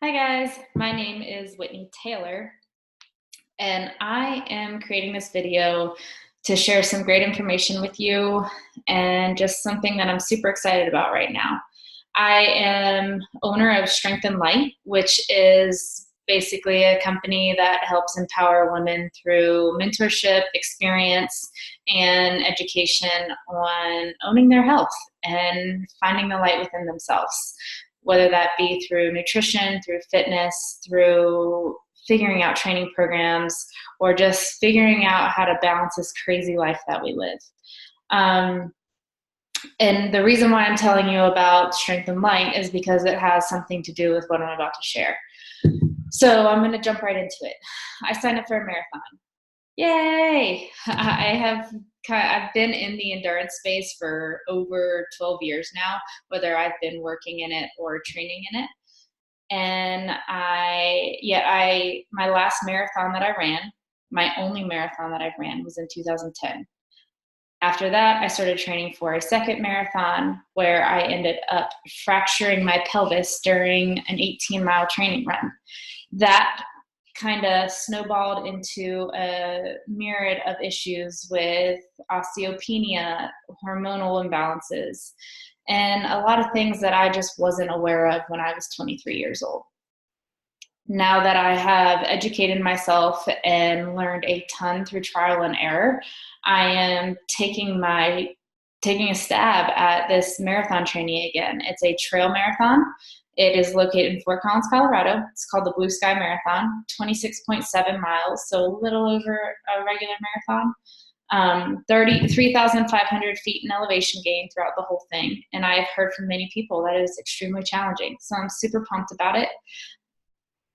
Hi guys, my name is Whitney Taylor, and I am creating this video to share some great information with you and just something that I'm super excited about right now. I am owner of Strength and Light, which is basically a company that helps empower women through mentorship, experience, and education on owning their health and finding the light within themselves, whether that be through nutrition, through fitness, through figuring out training programs, or just figuring out how to balance this crazy life that we live. Um, and the reason why I'm telling you about Strength and Light is because it has something to do with what I'm about to share. So I'm going to jump right into it. I signed up for a marathon. Yay! I've been in the endurance space for over 12 years now, whether I've been working in it or training in it. And my last marathon that I ran, my only marathon that I've ran, was in 2010. After that, I started training for a second marathon where I ended up fracturing my pelvis during an 18-mile training run. That kind of snowballed into a myriad of issues with osteopenia, hormonal imbalances, and a lot of things that I just wasn't aware of when I was 23 years old. Now that I have educated myself and learned a ton through trial and error, I am taking a stab at this marathon training again. It's a trail marathon. It is located in Fort Collins, Colorado. It's called the Blue Sky Marathon, 26.7 miles, so a little over a regular marathon. 3,500 feet in elevation gain throughout the whole thing. And I've heard from many people that it is extremely challenging. So I'm super pumped about it.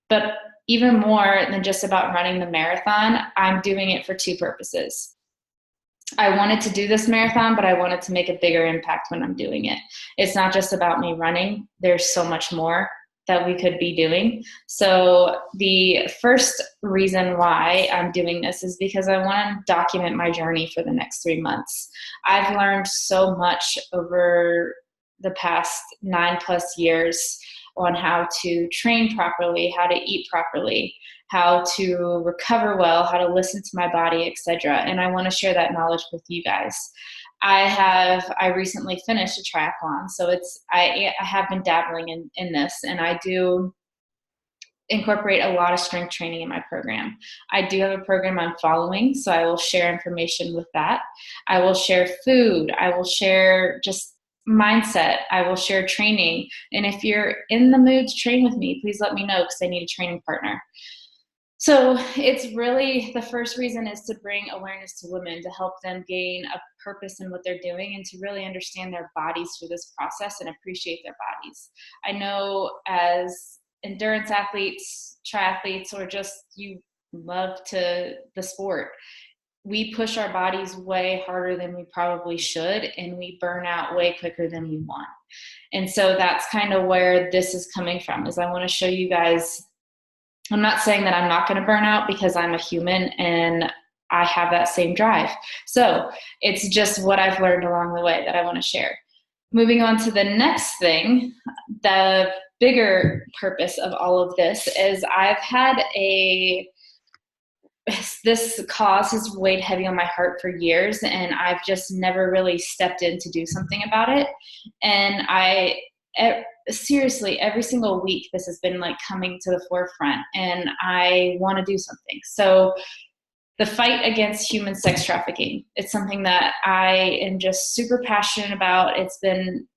But even more than just about running the marathon, I'm doing it for two purposes. I wanted to do this marathon, but I wanted to make a bigger impact when I'm doing it. It's not just about me running. There's so much more that we could be doing. So the first reason why I'm doing this is because I want to document my journey for the next 3 months. I've learned so much over the past 9+ years on how to train properly, how to eat properly, how to recover well, how to listen to my body, etc. And I want to share that knowledge with you guys. I recently finished a triathlon, so I have been dabbling in this, and I do incorporate a lot of strength training in my program. I do have a program I'm following, so I will share information with that. I will share food. I will share just mindset. I will share training. And if you're in the mood to train with me, please let me know because I need a training partner. So it's really, the first reason is to bring awareness to women, to help them gain a purpose in what they're doing and to really understand their bodies through this process and appreciate their bodies. I know as endurance athletes, triathletes, or just you love the sport, we push our bodies way harder than we probably should, and we burn out way quicker than we want. And so that's kind of where this is coming from, is I want to show you guys, I'm not saying that I'm not going to burn out, because I'm a human and I have that same drive. So it's just what I've learned along the way that I want to share. Moving on to the next thing, the bigger purpose of all of this is this cause has weighed heavy on my heart for years, and I've just never really stepped in to do something about it. And seriously, every single week, this has been like coming to the forefront, and I want to do something. So the fight against human sex trafficking, it's something that I am just super passionate about. It's been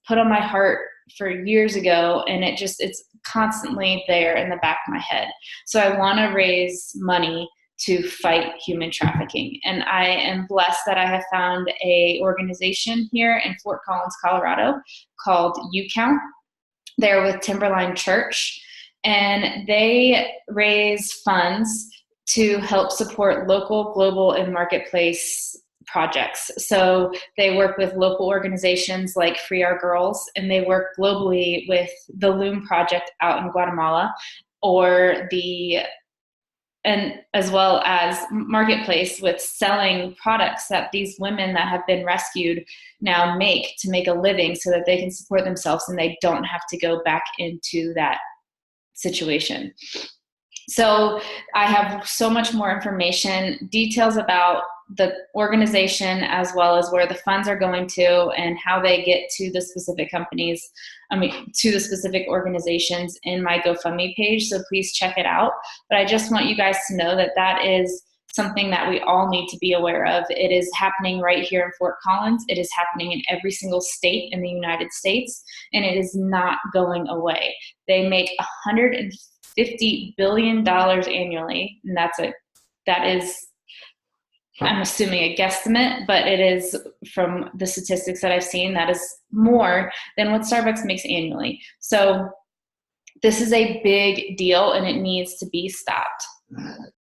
put on my heart for years ago, and it's constantly there in the back of my head. So I want to raise money to fight human trafficking. And I am blessed that I have found a organization here in Fort Collins, Colorado called UCount. They're with Timberline Church, and they raise funds to help support local, global, and marketplace projects. So they work with local organizations like Free Our Girls, and they work globally with the Loom Project out in Guatemala, and as well as marketplace with selling products that these women that have been rescued now make to make a living so that they can support themselves and they don't have to go back into that situation. So I have so much more information, details about the organization, as well as where the funds are going to and how they get to the specific companies, to the specific organizations in my GoFundMe page. So please check it out. But I just want you guys to know that that is something that we all need to be aware of. It is happening right here in Fort Collins. It is happening in every single state in the United States, and it is not going away. They make $150 billion annually, and that is, I'm assuming, a guesstimate, but it is, from the statistics that I've seen, that is more than what Starbucks makes annually. So this is a big deal, and it needs to be stopped.